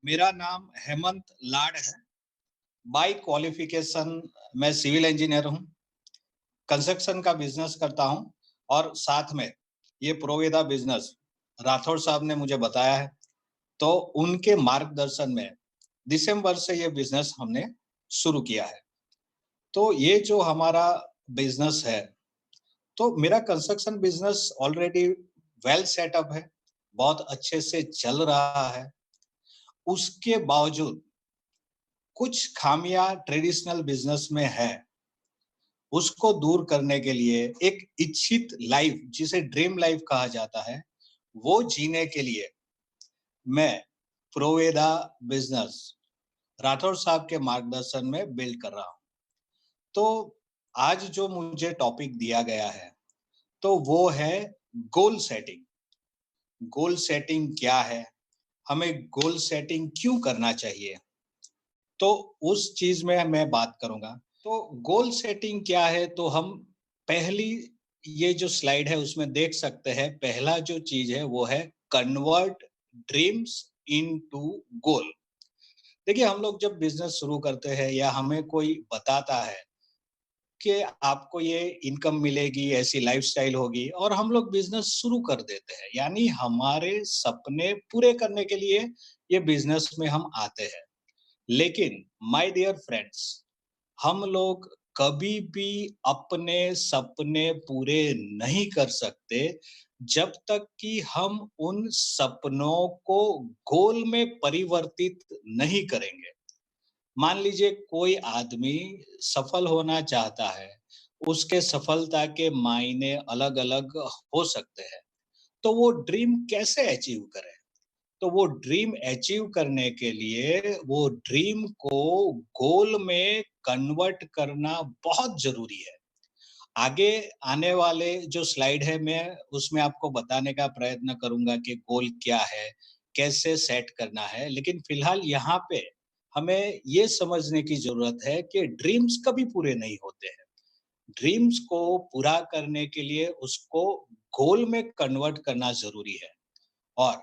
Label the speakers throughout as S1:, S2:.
S1: मेरा नाम हेमंत लाड है। बाय क्वालिफिकेशन मैं सिविल इंजीनियर हूँ। कंस्ट्रक्शन का बिजनेस करता हूँ और साथ में ये प्रोवेदा बिजनेस राठौड़ साहब ने मुझे बताया है। तो उनके मार्गदर्शन में दिसंबर से ये बिजनेस हमने शुरू किया है। तो ये जो हमारा बिजनेस है, तो मेरा construction business already well setup है, बहुत अच्छे से चल रहा है। उसके बावजूद कुछ खामियां ट्रेडिशनल बिजनेस में है। उसको दूर करने के लिए एक इच्छित लाइफ जिसे ड्रीम लाइफ कहा जाता है, वो जीने के लिए मैं प्रोवेदा बिजनेस राठौर साहब के मार्गदर्शन में बिल्ड कर रहा हूँ। तो आज जो मुझे टॉपिक दिया गया है, तो वो है गोल सेटिंग। गोल सेटिंग क्या है? हमें गोल सेटिंग क्यों करना चाहिए? तो उस चीज में मैं बात करूंगा। तो गोल सेटिंग क्या है? तो हम पहली ये जो स्लाइड है उसमें देख सकते हैं। पहला जो चीज है वो है कन्वर्ट ड्रीम्स इनटू गोल। देखिए, हम लोग जब बिजनेस शुरू करते हैं या हमें कोई बताता है कि आपको ये इनकम मिलेगी, ऐसी लाइफस्टाइल होगी, और हम लोग बिजनेस शुरू कर देते हैं, यानी हमारे सपने पूरे करने के लिए ये बिजनेस में हम आते हैं। लेकिन माय डियर फ्रेंड्स, हम लोग कभी भी अपने सपने पूरे नहीं कर सकते जब तक कि हम उन सपनों को गोल में परिवर्तित नहीं करेंगे। मान लीजिए कोई आदमी सफल होना चाहता है, उसके सफलता के मायने अलग-अलग हो सकते हैं। तो वो ड्रीम कैसे अचीव करे? तो वो ड्रीम अचीव करने के लिए वो ड्रीम को गोल में कन्वर्ट करना बहुत ज़रूरी है। आगे आने वाले जो स्लाइड है, मैं उसमें आपको बताने का प्रयत्न करूँगा कि गोल क्या है, कैसे सेट करना है। लेकिन फ़िलहाल यहाँ पे हमें ये समझने की ज़रूरत है कि ड्रीम्स कभी पूरे नहीं होते हैं। ड्रीम्स को पूरा करने के लिए उसको गोल में कन्वर्ट करना ज़रूरी है। और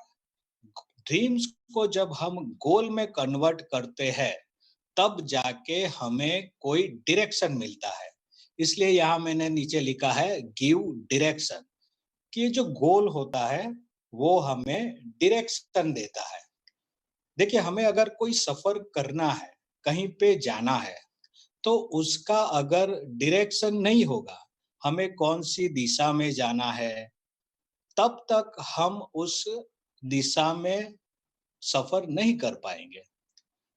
S1: ड्रीम्स को जब हम गोल में कन्वर्ट करते हैं, तब जाके हमें कोई डायरेक्शन मिलता है। इसलिए यहाँ मैंने नीचे लिखा है गिव डायरेक्शन, कि ये जो गोल होता है, वो हमें डायरेक्शन देता है। देखिए, हमें अगर कोई सफर करना है, कहीं पे जाना है, तो उसका अगर डायरेक्शन नहीं होगा, हमें कौन-सी दिशा में जाना है, तब तक हम उस दिशा में सफर नहीं कर पाएँगे।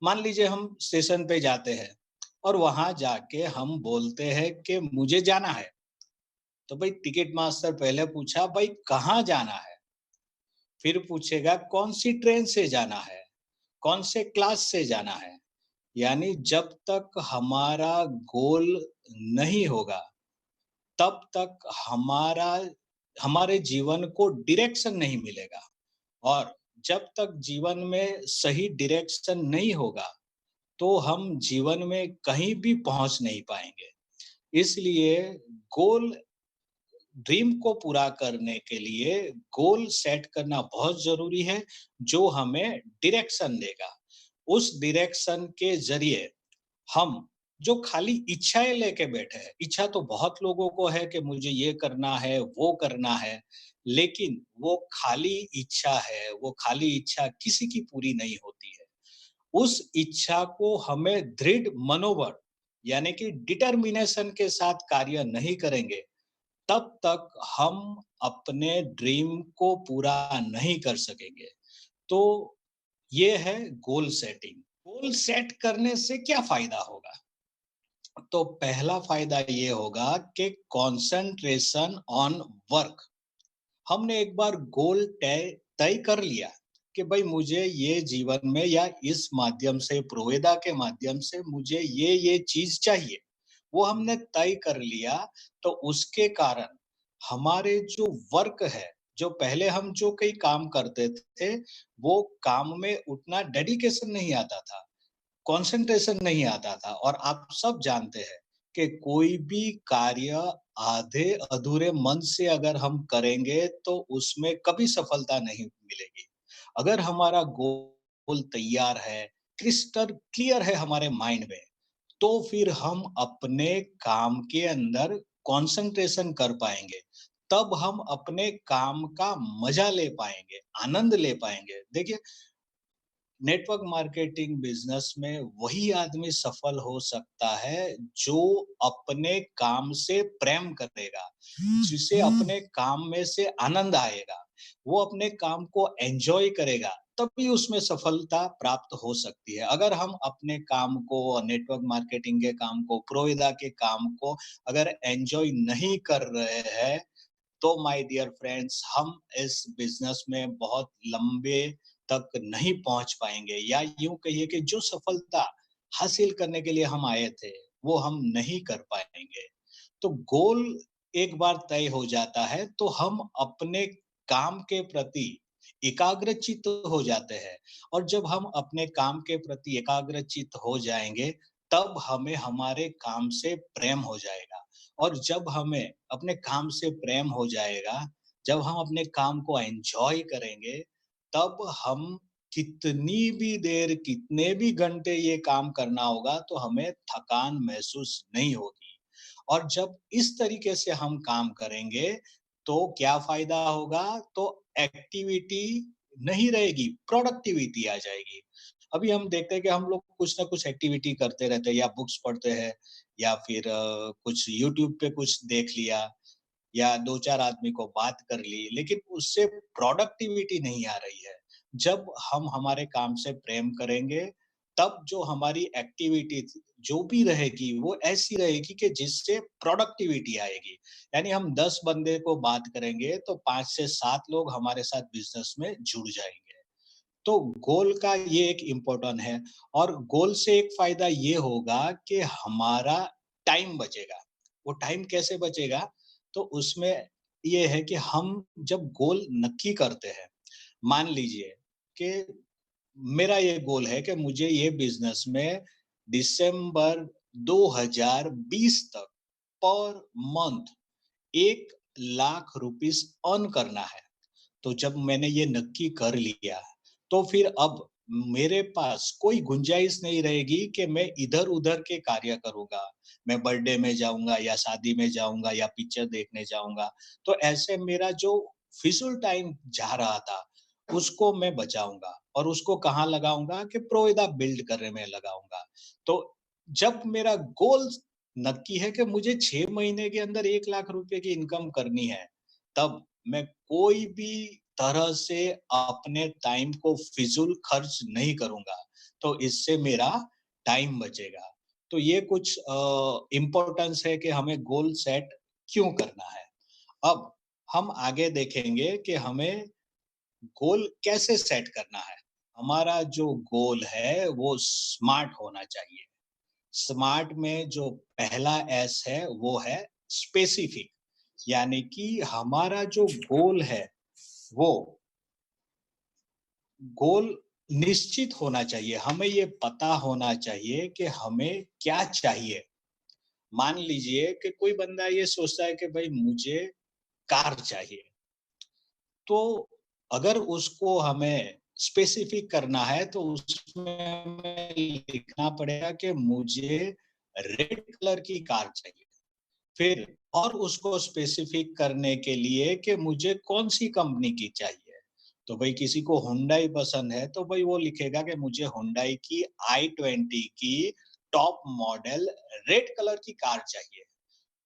S1: मान लीजिए हम स्टेशन पे जाते हैं और वहाँ जाके हम बोलते हैं कि मुझे जाना है। तो भाई टिकट मास्टर पहले पूछा, भाई कहाँ जाना है? फिर पूछेगा कौन सी ट्रेन से जाना है? कौन से क्लास से जाना है? यानी जब तक हमारा गोल नहीं होगा, तब तक हमारे जीवन को डायरेक्शन नहीं मिलेगा। और जब तक जीवन में सही डायरेक्शन नहीं होगा, तो हम जीवन में कहीं भी पहुंच नहीं पाएंगे। इसलिए गोल ड्रीम को पूरा करने के लिए गोल सेट करना बहुत ज़रूरी है, जो हमें डायरेक्शन देगा। उस डायरेक्शन के ज़रिए हम जो खाली इच्छाएँ लेके बैठे हैं, इच्छा तो बहुत लोगों को है कि मुझे ये करना है, वो करना है, लेकिन वो खाली इच्छा है, वो खाली इच्छा किसी की पूरी नहीं होती है। उस इच्छा को हमें दृढ़ मनोबल यानी कि डिटर्मिनेशन के साथ कार्य नहीं करेंगे, तब तक हम अपने ड्रीम को पूरा नहीं कर सकेंगे। तो ये है गोल सेटिंग। गोल सेट करने से क्या फ़ायदा होगा? तो पहला फ़ायदा ये होगा कि कंसंट्रेशन ऑन वर्क। हमने एक बार गोल तय तय कर लिया कि भाई मुझे ये जीवन में या इस माध्यम से प्रोवेदा के माध्यम से मुझे ये चीज चाहिए, वो हमने तय कर लिया। तो उसके कारण हमारे जो वर्क है, जो पहले हम जो कई काम करते थे, वो काम में उतना डेडिकेशन नहीं आता था, कंसंट्रेशन नहीं आता था। और आप सब जानते हैं कि कोई भी कार्य आधे अधूरे मन से अगर हम करेंगे तो उसमें कभी सफलता नहीं मिलेगी। अगर हमारा गोल गोल तैयार है, क्रिस्टल क्लियर है हमारे माइंड में, तो फिर हम अपने काम के अंदर कंसंट्रेशन कर पाएँगे। तब हम अपने काम का मज़ा ले पाएँगे, आनंद ले पाएँगे। देखिए, नेटवर्क मार्केटिंग बिजनेस में वही आदमी सफल हो सकता है जो अपने काम से प्रेम करेगा, जिसे अपने काम में से आनंद आएगा, वो अपने काम को एंजॉय करेगा, तभी उसमें सफलता प्राप्त हो सकती है। अगर हम अपने काम को, नेटवर्क मार्केटिंग के काम को, प्रोविदा के काम को अगर एंजॉय नहीं कर रहे हैं, तो माय डियर फ्रेंड्स, हम इस बिजनेस में बहुत लंबे तक नहीं पहुंच पाएंगे, या यूं कहिए कि जो सफलता हासिल करने के लिए हम आए थे वो हम नहीं कर पाएंगे। तो गोल एक बार तय हो जाता है तो हम अपने काम के प्रति एकाग्रचित्त हो जाते हैं, और जब हम अपने काम के प्रति एकाग्रचित्त हो जाएंगे, तब हमें हमारे काम से प्रेम हो जाएगा। और जब हमें अपने काम से प्रेम हो जाएगा, जब हम अपने काम को एन्जॉय करेंगे, तब हम कितनी भी देर, कितने भी घंटे ये काम करना होगा, तो हमें थकान महसूस नहीं होगी। और जब इस तरीके से हम काम करेंगे, तो क्या फ़ायदा होगा? तो एक्टिविटी नहीं रहेगी, प्रोडक्टिविटी आ जाएगी। अभी हम देखते हैं कि हम लोग कुछ ना कुछ एक्टिविटी करते रहते हैं, या बुक्स पढ़ते हैं, या फिर कुछ यूट्यूब पे कुछ देख लिया, या 2-4 आदमी को बात कर ली, लेकिन उससे प्रोडक्टिविटी नहीं आ रही है। जब हम हमारे काम से प्रेम करेंगे, तब जो हमारी एक्टिविटी जो भी रहेगी, वो ऐसी रहेगी कि जिससे प्रोडक्टिविटी आएगी। यानी हम 10 बंदे को बात करेंगे, तो 5 से 7 लोग हमारे साथ बिज़नेस में जुड़ जाएँगे। तो गोल का ये एक इम्पोर्टेंट है, और गोल से एक फ़ायदा ये होगा कि हमारा टाइम बचेगा। वो टाइम कैसे बचेगा? तो उसमें ये है कि हम जब गोल नक्की करते हैं, मान लीजिए कि मेरा ये गोल है कि मुझे ये बिज़नेस में दिसंबर 2020 तक per month 1 lakh rupees earn करना है। तो जब मैंने ये नक्की कर लिया, तो फिर अब मेरे पास कोई गुंजाइश नहीं रहेगी कि मैं इधर-उधर के कार्य करूँगा। मैं बर्थडे में जाऊँगा, या शादी में जाऊँगा, या पिक्चर देखने जाऊँगा। तो ऐसे मेरा जो फिज़ूल टाइम जा रहा था, उसको मैं बचाऊँगा, और उसको कहाँ लगाऊँगा कि प्रोविदा बिल्ड करने में लगाऊँगा। तो जब मेरा गोल नक्की है कि मुझे 6 महीने के अंदर 1 लाख रुपए की इनकम करनी है, तब मैं कोई भी तरह से अपने टाइम को फिजूल खर्च नहीं करूँगा, तो इससे मेरा टाइम बचेगा। तो ये कुछ इम्पोर्टेंस है कि हमें गोल सेट क्यों करना है। अब हम आगे देखेंगे कि हमें गोल कैसे सेट करना है। हमारा जो गोल है वो स्मार्ट होना चाहिए। स्मार्ट में जो पहला एस है वो है स्पेसिफिक, यानी कि हमारा जो गोल है वो गोल निश्चित होना चाहिए। हमें ये पता होना चाहिए कि हमें क्या चाहिए। मान लीजिए कि कोई बंदा ये सोचता है कि भाई मुझे कार चाहिए, तो अगर उसको हमें स्पेसिफिक करना है, तो उसमें हमें लिखना पड़ेगा कि मुझे रेड कलर की कार चाहिए। फिर और उसको स्पेसिफिक करने के लिए कि मुझे कौन-सी कंपनी की चाहिए। तो भई किसी को हुंडई पसंद है, तो भई वो लिखेगा कि मुझे हुंडई की i20 की टॉप मॉडल रेड कलर की कार चाहिए।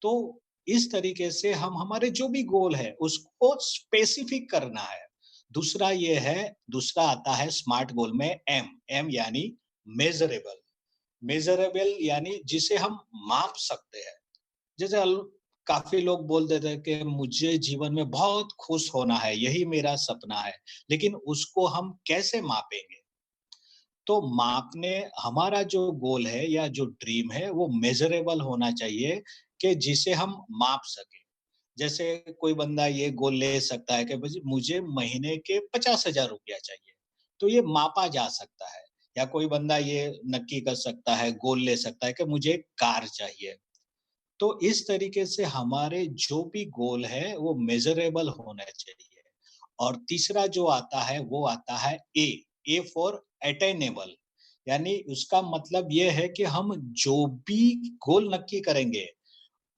S1: तो इस तरीके से हम हमारे जो भी गोल है उसको स्पेसिफिक करना है। दूसरा आता है स्मार्ट गोल में एम, एम यानी मेज़रेबल। मेज़रेबल यानी जिसे हम माप सकते हैं। जैसे काफ़ी लोग बोल देते हैं कि मुझे जीवन में बहुत खुश होना है, यही मेरा सपना है, लेकिन उसको हम कैसे मापेंगे? तो मापने हमारा जो गोल है या जो ड्रीम है वो मेज़रेबल होना चाहिए, कि जिसे हम माप सकें। जैसे कोई बंदा ये गोल ले सकता है कि बस मुझे महीने के 50,000 रुपया चाहिए, तो ये मापा जा सकता है। या कोई बंदा ये नक्की कर सकता है, गोल ले सकता है कि मुझे कार चाहिए। तो इस तरीके से हमारे जो भी गोल है वो मेज़रेबल होने चाहिए। और तीसरा जो आता है वो आता है ए। ए फॉर अटेनेबल, यानी उसका मतलब ये है कि हम जो भी गोल नक्की करेंगे,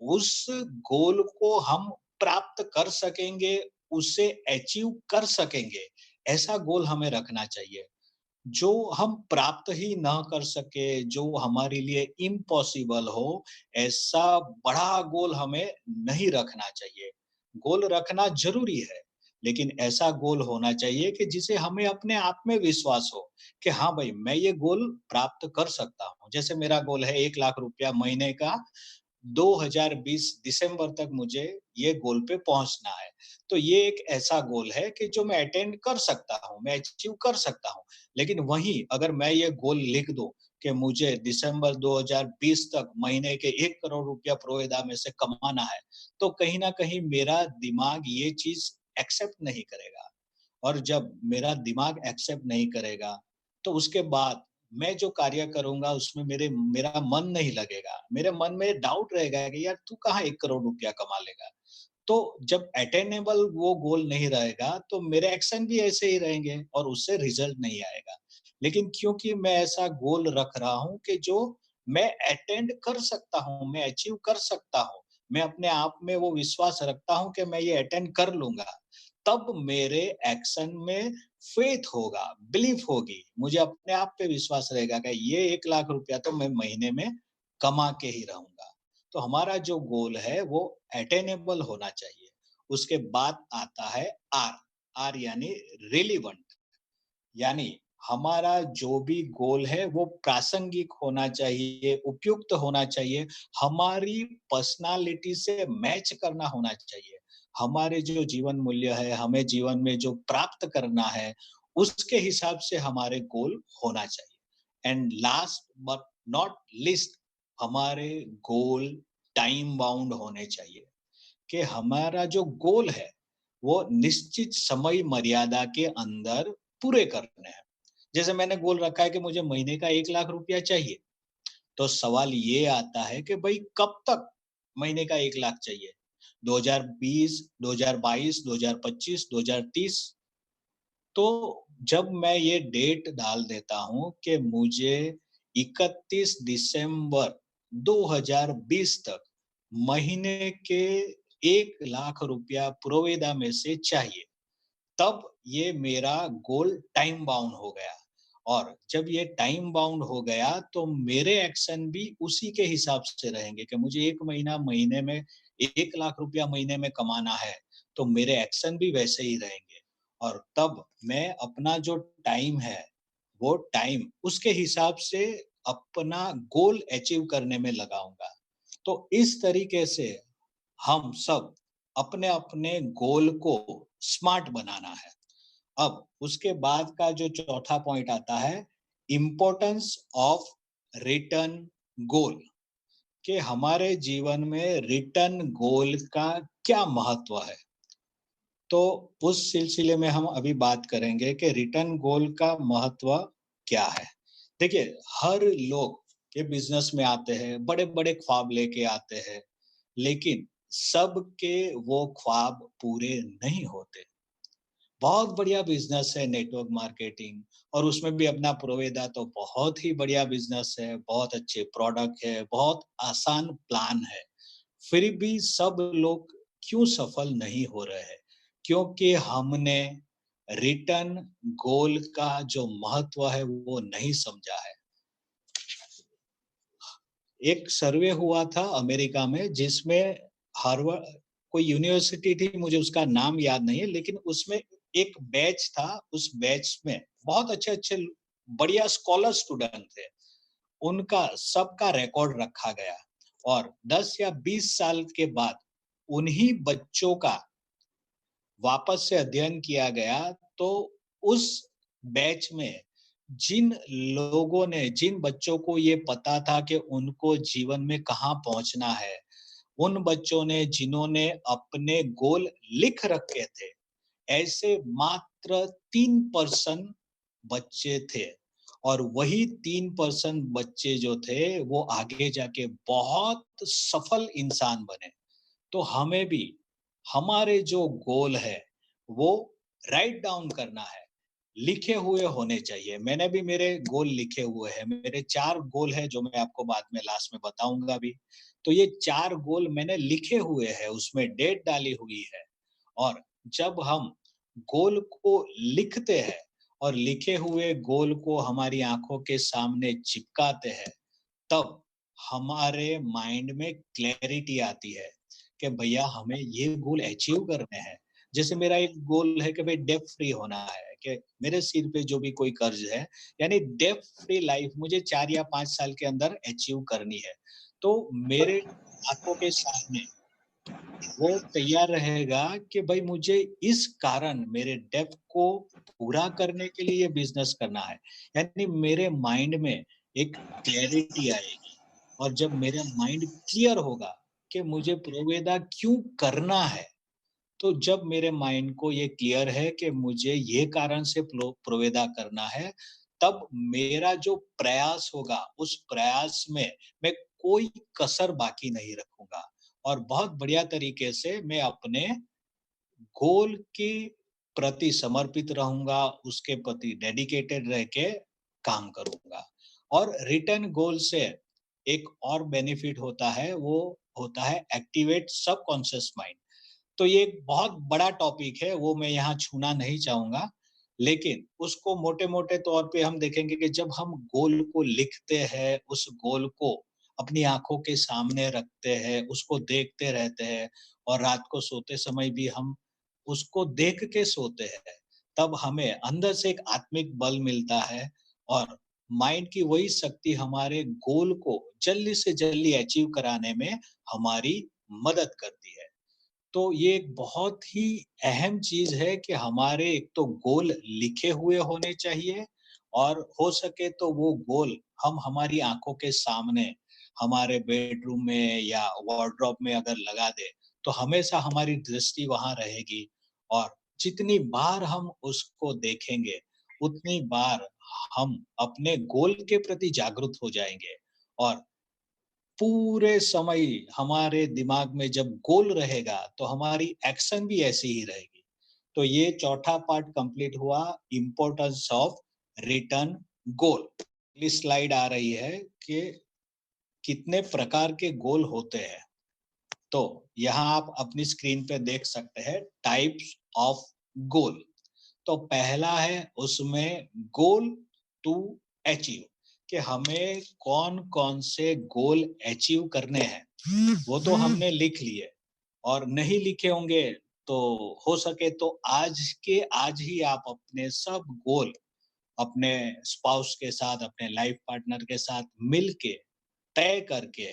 S1: उस गोल को हम प्राप्त कर सकेंगे, उसे अचीव कर सकेंगे, ऐसा गोल हमें रखना चाहिए। जो हम प्राप्त ही ना कर सके, जो हमारे लिए इम्पॉसिबल हो, ऐसा बड़ा गोल हमें नहीं रखना चाहिए। गोल रखना ज़रूरी है, लेकिन ऐसा गोल होना चाहिए कि जिसे हमें अपने आप में विश्वास हो कि हाँ भाई, मैं ये गोल प्राप्त कर सकता हूँ। जैसे मेरा गोल है 1 लाख रुपया महीने का 2020 दिसंबर तक मुझे ये गोल पे पहुँचना है। तो ये एक ऐसा गोल है कि जो मैं अटेंड कर सकता हूँ, मैं अचीव कर सकता हूँ। लेकिन वहीं अगर मैं ये गोल लिख दूँ कि मुझे दिसंबर 2020 तक महीने के 1 करोड़ रुपया प्रोविधा में से कमाना है, तो कहीं न कहीं मेरा दिमाग ये चीज़ एक्सेप्ट नहीं करेगा। और जब मेरा दिमाग एक्सेप्ट नहीं करेगा, तो उसके बाद मैं जो कार्य करूँगा उसमें मेरा मन नहीं लगेगा। मेरे मन में डाउट रहेगा कि यार तू कहाँ 1 करोड़ रुपया कमा लेगा? तो जब अटेनेबल वो गोल नहीं रहेगा, तो मेरे एक्शन भी ऐसे ही रहेंगे और उससे रिज़ल्ट नहीं आएगा। लेकिन क्योंकि मैं ऐसा गोल रख रहा हूँ कि जो मैं अटेंड कर सकता हूँ, मैं अचीव कर सकता हूँ, मैं अपने आप में वो विश्वास रखता हूँ कि मैं ये अटेंड कर लूँगा, तब मेरे एक्शन में फ़ेथ होगा, बिलीफ होगी। मुझे अपने आप पे विश्वास रहेगा कि ये 1 लाख रुपया तो मैं महीने में कमा के ही रहूँगा। तो हमारा जो गोल है वो अटेनेबल होना चाहिए। उसके बाद आता है आर, आर यानी रिलेवेंट, यानी हमारा जो भी गोल है वो प्रासंगिक होना चाहिए, उपयुक्त होना चाहिए, हमारी पर्सनैलिटी से मैच करना होना चाहिए। हमारे जो जीवन मूल्य है, हमें जीवन में जो प्राप्त करना है, उसके हिसाब से हमारे गोल होना चाहिए। And last but not least, हमारे गोल टाइम बाउंड होने चाहिए कि हमारा जो गोल है, वो निश्चित समय मर्यादा के अंदर पूरे करने हैं। जैसे मैंने गोल रखा है कि मुझे महीने का 1 लाख रुपया चाहिए, तो सवाल ये आता है कि भई कब तक महीने का 1 लाख चाहिए? 2020, 2022, 2025, 2030? तो जब मैं ये डेट डाल देता हूँ कि मुझे 31 दिसंबर 2020 तक महीने के 1 लाख रुपया प्रोविधा में से चाहिए, तब ये मेरा गोल टाइम बाउंड हो गया। और जब ये टाइम बाउंड हो गया तो मेरे एक्शन भी उसी के हिसाब से रहेंगे कि मुझे 1 महीने में 1 लाख रुपया महीने में कमाना है, तो मेरे एक्शन भी वैसे ही रहेंगे। और तब मैं अपना जो टाइम है, वो टाइम उसके हिसाब से अपना गोल अचीव करने में लगाऊँगा। तो इस तरीके से हम सब अपने-अपने गोल को स्मार्ट बनाना है। अब उसके बाद का जो चौथा पॉइंट आता है, इम्पोर्टेंस ऑफ रिटर्न गोल, कि हमारे जीवन में रिटर्न गोल का क्या महत्व है। तो उस सिलसिले में हम अभी बात करेंगे कि रिटर्न गोल का महत्व क्या है। देखिए, हर लोग ये बिजनेस में आते हैं, बड़े-बड़े ख्वाब लेके आते हैं, लेकिन सबके वो ख्वाब पूरे नहीं होते। बहुत बढ़िया बिज़नेस है नेटवर्क मार्केटिंग, और उसमें भी अपना प्रोविधा तो बहुत ही बढ़िया बिज़नेस है, बहुत अच्छे प्रोडक्ट है, बहुत आसान प्लान है। फिर भी सब लोग क्यों सफल नहीं हो रहे हैं? क्योंकि हमने रिटर्न गोल का जो महत्व है वो नहीं समझा है। एक सर्वे हुआ था अमेरिका में जिसमें हार्वर्ड कोई यूनिवर्सिटी थी, मुझे उसका नाम याद नहीं है, लेकिन उसमें एक बैच था, उस बैच में बहुत अच्छे-अच्छे बढ़िया स्कॉलर स्टूडेंट थे। उनका सबका रिकॉर्ड रखा गया और 10 या 20 साल के बाद उन्हीं बच्चों का वापस से अध्ययन किया गया, तो उस बैच में जिन बच्चों को ये पता था कि उनको जीवन में कहाँ पहुँचना है, उन बच्चों ने जिन्होंने अपने गोल लिख रखे थे, ऐसे मात्र 3% बच्चे थे। और वही 3% बच्चे जो थे, वो आगे जाके बहुत सफल इंसान बने। तो हमें भी हमारे जो गोल है वो राइट डाउन करना है लिखे हुए होने चाहिए। मैंने भी मेरे गोल लिखे हुए हैं। मेरे 4 गोल हैं जो मैं आपको बाद में लास्ट में बताऊँगा भी। तो ये 4 गोल मैंने लिखे हुए हैं, उसमें डेट डाली हुई है। और जब हम गोल को लिखते हैं और लिखे हुए गोल को हमारी आँखों के सामने चिपकाते हैं, तब हमारे माइंड में क्लैरिटी आती है कि भैया हमें ये गोल अचीव करने हैं। जैसे मेरा एक गोल है कि भाई डेब्ट फ्री होना है, कि मेरे सिर पे जो भी कोई कर्ज है, यानी डेब्ट फ्री लाइफ मुझे 4 या 5 साल के अंदर अचीव करनी है। तो मेरे आँखों के सामने वो तैयार रहेगा कि भाई मुझे इस कारण मेरे डेब्ट को पूरा करने के लिए बिज़नेस करना है। यानी मेरे माइंड में एक क्लैरिटी आएगी, और जब मेरा माइंड क्लियर होगा कि मुझे प्रोवेदा क्यों करना है, तो जब मेरे माइंड को ये क्लियर है कि मुझे ये कारण से प्रोवेदा करना है, तब मेरा जो प्रयास होगा, उस प्रयास में मैं कोई कसर बाकी नहीं रखूँगा और बहुत बढ़िया तरीके से मैं अपने गोल के प्रति समर्पित रहूँगा, उसके प्रति डेडिकेटेड रह के काम करूँगा। और रिटर्न गोल से एक और बेनिफिट होता है, वो होता है एक्टिवेट सबकॉन्शियस माइंड। तो ये एक बहुत बड़ा टॉपिक है, वो मैं यहाँ छूना नहीं चाहूँगा। लेकिन उसको मोटे-मोटे तौर पे हम देखेंगे कि जब हम गोल को लिखते हैं, उस गोल को अपनी आँखों के सामने रखते हैं, उसको देखते रहते हैं और रात को सोते समय भी हम उसको देख के सोते हैं, तब हमें अंदर से एक आत्मिक बल मिलता है और माइंड की वही शक्ति हमारे गोल को जल्दी से जल्दी अचीव कराने में हमारी मदद करती है। तो ये एक बहुत ही अहम चीज़ है कि हमारे एक तो गोल लिखे हुए होने चाहिए, और हो सके तो वो गोल हम हमारी आँखों के सामने, हमारे बेडरूम में या वार्डरोब में अगर लगा दें, तो हमेशा हमारी दृष्टि वहाँ रहेगी, और जितनी बार हम उसको देखेंगे, उतनी बार हम अपने गोल के प्रति जागरूक हो जाएँगे, और पूरे समय हमारे दिमाग में जब गोल रहेगा, तो हमारी एक्शन भी ऐसी ही रहेगी। तो ये चौथा पार्ट कंप्लीट हुआ, इम्पोर्टेंस ऑफ रिटर्न गोल। अगली स्लाइड आ रही है कि कितने प्रकार के गोल होते हैं। तो यहाँ आप अपनी स्क्रीन पे देख सकते हैं टाइप्स ऑफ गोल। तो पहला है उसमें गोल टू अचीव, कि हमें कौन-कौन से गोल अचीव करने हैं। वो तो हमने लिख लिए, और नहीं लिखे होंगे तो हो सके तो आज के आज ही आप अपने सब गोल अपने स्पाउस के साथ, अपने लाइफ पार्टनर के साथ मिल के तय करके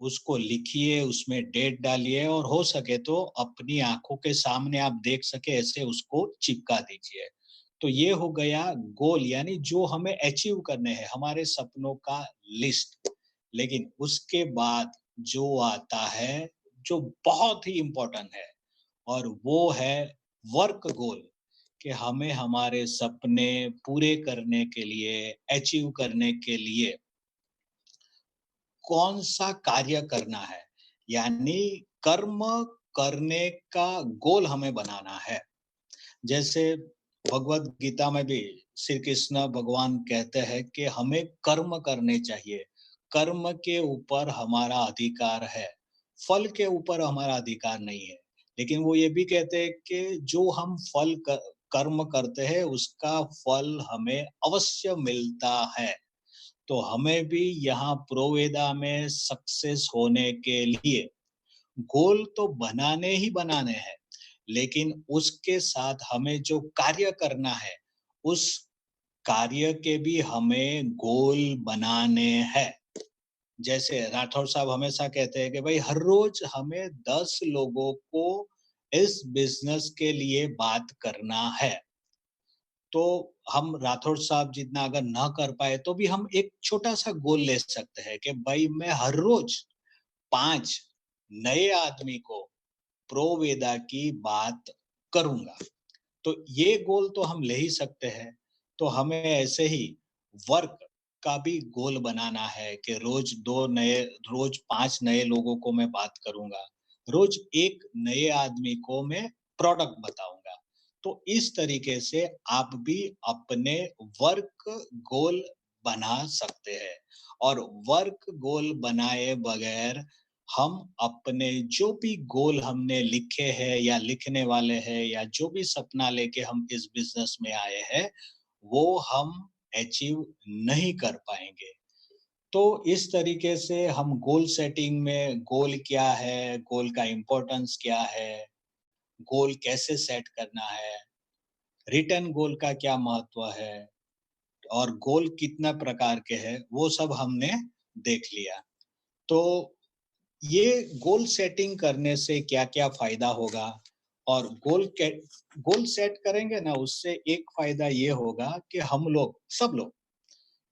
S1: उसको लिखिए, उसमें डेट डालिए, और हो सके तो अपनी आँखों के सामने आप देख सके ऐसे उसको चिपका दीजिए। तो ये हो गया गोल, यानी जो हमें अचीव करने हैं, हमारे सपनों का लिस्ट। लेकिन उसके बाद जो आता है, जो बहुत ही इम्पोर्टेंट है, और वो है वर्क गोल, कि हमें हमारे सपने पूरे करने के लिए, अचीव करने के लिए कौन-सा कार्य करना है, यानी कर्म करने का गोल हमें बनाना है। जैसे भगवद गीता में भी श्री कृष्ण भगवान कहते हैं कि हमें कर्म करने चाहिए। कर्म के ऊपर हमारा अधिकार है, फल के ऊपर हमारा अधिकार नहीं है। लेकिन वो ये भी कहते हैं कि जो हम कर्म करते हैं, उसका फल हमें अवश्य मिलता है। तो हमें भी यहाँ प्रोवेदा में सक्सेस होने के लिए गोल तो बनाने ही बनाने हैं, लेकिन उसके साथ हमें जो कार्य करना है, उस कार्य के भी हमें गोल बनाने हैं। जैसे राठौर साहब हमेशा कहते हैं कि भाई हर रोज हमें 10 लोगों को इस बिज़नेस के लिए बात करना है। तो हम राठौर साहब जितना अगर ना कर पाए, तो भी हम एक छोटा-सा गोल ले सकते हैं कि भाई मैं हर रोज 5 नए आदमी को प्रो वेदा की बात करूँगा। तो ये गोल तो हम ले ही सकते हैं। तो हमें ऐसे ही वर्क का भी गोल बनाना है कि रोज़ 5 नए लोगों को मैं बात करूँगा। रोज़ 1 नए आदमी को मैं प्रोडक्ट बताऊँगा। तो इस तरीके से आप भी अपने वर्क गोल बना सकते हैं और वर्क गोल बनाए बगैर हम अपने जो भी गोल हमने लिखे हैं या लिखने वाले हैं या जो भी सपना लेके हम इस बिजनेस में आए हैं, वो हम अचीव नहीं कर पाएँगे। तो इस तरीके से हम गोल सेटिंग में गोल क्या है, गोल का इम्पोर्टेंस क्या है, गोल कैसे सेट करना है, रिटर्न गोल का क्या महत्व है और गोल कितना प्रकार के हैं, वो सब हमने देख लिया। तो ये गोल सेटिंग करने से क्या-क्या फ़ायदा होगा और गोल सेट करेंगे ना, उससे एक फ़ायदा ये होगा कि हम लोग, सब लोग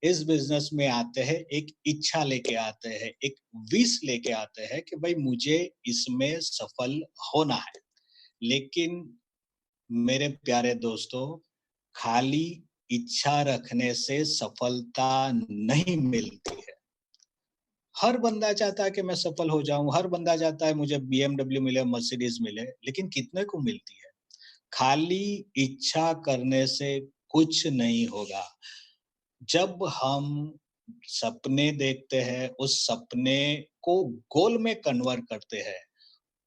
S1: इस बिज़नेस में आते हैं, एक इच्छा लेके आते हैं, एक विश लेके आते हैं कि भाई मुझे इसमें सफल होना है। लेकिन मेरे प्यारे दोस्तों, खाली इच्छा रखने से सफलता नहीं मिलती है। हर बंदा चाहता है कि मैं सफल हो जाऊँ, हर बंदा चाहता है मुझे बीएमडब्ल्यू मिले, मर्सिडीज़ मिले, लेकिन कितने को मिलती है? खाली इच्छा करने से कुछ नहीं होगा। जब हम सपने देखते हैं, उस सपने को गोल में कन्वर्ट करते हैं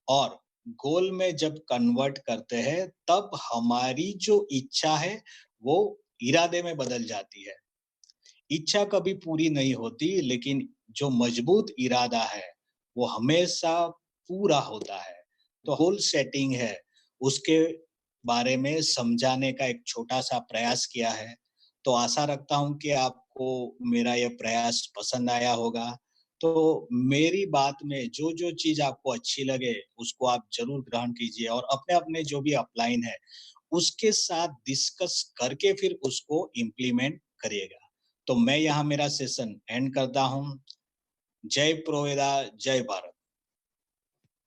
S1: और गोल में जब कन्वर्ट करते हैं, तब हमारी जो इच्छा है, वो इरादे में बदल जाती है। इच्छा कभी पूरी नहीं होती, लेकिन जो मजबूत इरादा है, वो हमेशा पूरा होता है। तो गोल सेटिंग है, उसके बारे में समझाने का एक छोटा-सा प्रयास किया है। तो आशा रखता हूँ कि आपको मेरा ये प्रयास पसंद आया होगा। तो मेरी बात में जो-जो चीज़ आपको अच्छी लगे, उसको आप ज़रूर ग्रहण कीजिए और अपने-अपने जो भी अपलाइन है, उसके साथ डिस्कस करके फिर उसको इम्प्लीमेंट करिएगा। तो मैं यहाँ मेरा सेशन एंड करता हूँ। जय प्रोवेदा, जय भारत।